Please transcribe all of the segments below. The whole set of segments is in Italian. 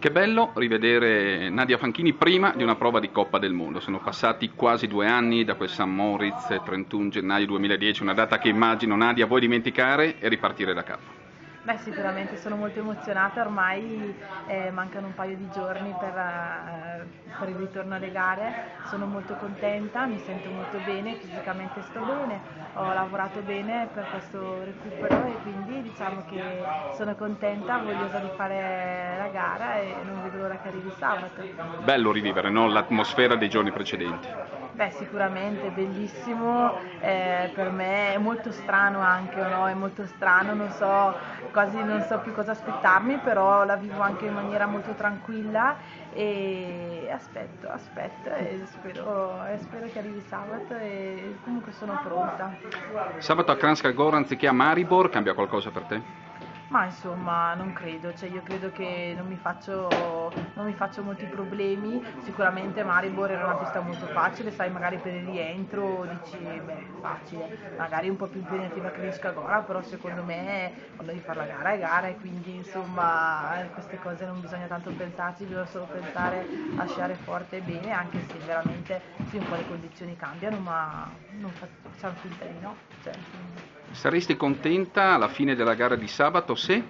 Che bello rivedere Nadia Fanchini prima di una prova di Coppa del Mondo. Sono passati quasi 2 anni da quel St. Moritz, 31 gennaio 2010, una data che immagino Nadia vuoi dimenticare e ripartire da capo. Beh, sicuramente sono molto emozionata, ormai mancano un paio di giorni per il ritorno alle gare, sono molto contenta, mi sento molto bene, fisicamente sto bene, ho lavorato bene per questo recupero e quindi diciamo che sono contenta, vogliosa di fare la gara e non vedo l'ora che arrivi sabato. Bello rivivere, no? L'atmosfera dei giorni precedenti. Beh, sicuramente, bellissimo, per me è molto strano anche, no? È molto strano, non so, quasi non so più cosa aspettarmi, però la vivo anche in maniera molto tranquilla e aspetto e spero che arrivi sabato e comunque sono pronta. Sabato a Kranjska Gora anziché a Maribor cambia qualcosa per te? Ma insomma, non credo, cioè io credo che non mi faccio molti problemi, sicuramente Maribor era una pista molto facile, sai, magari per il rientro dici, beh, facile, magari un po' più impegnativa che Gora, però secondo me quando devi fare la gara è gara e quindi insomma queste cose non bisogna tanto pensarci, bisogna solo pensare a sciare forte e bene, anche se veramente sì, un po' le condizioni cambiano, ma non facciamo finta di no. Cioè, Saresti contenta alla fine della gara di sabato se?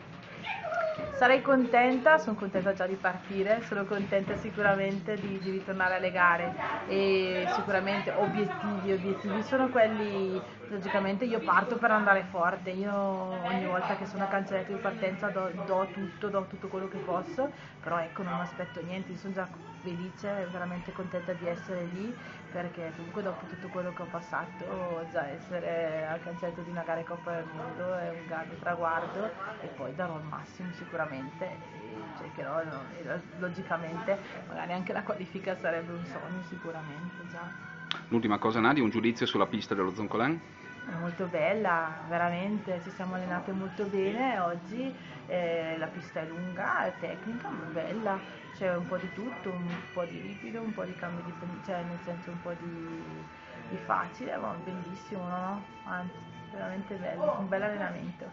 sarei contenta, sono contenta già di partire, sono contenta sicuramente di ritornare alle gare e sicuramente obiettivi sono quelli, logicamente io parto per andare forte, io ogni volta che sono a cancelletto di partenza do tutto quello che posso, però ecco non mi aspetto niente, io sono già felice, veramente contenta di essere lì perché comunque dopo tutto quello che ho passato già essere al cancelletto di una gara di Coppa del Mondo è un grande traguardo e poi darò il massimo sicuramente e cercherò, no, e logicamente magari anche la qualifica sarebbe un sogno sicuramente già. L'ultima cosa Nadia, un giudizio sulla pista dello Zoncolan? È molto bella, veramente, ci siamo allenate molto bene oggi, la pista è lunga, è tecnica, ma è bella, c'è un po' di tutto, un po' di ripido, un po' di cambio cioè nel senso un po' di facile, ma bellissimo, no? Anzi, veramente bello, un bel allenamento.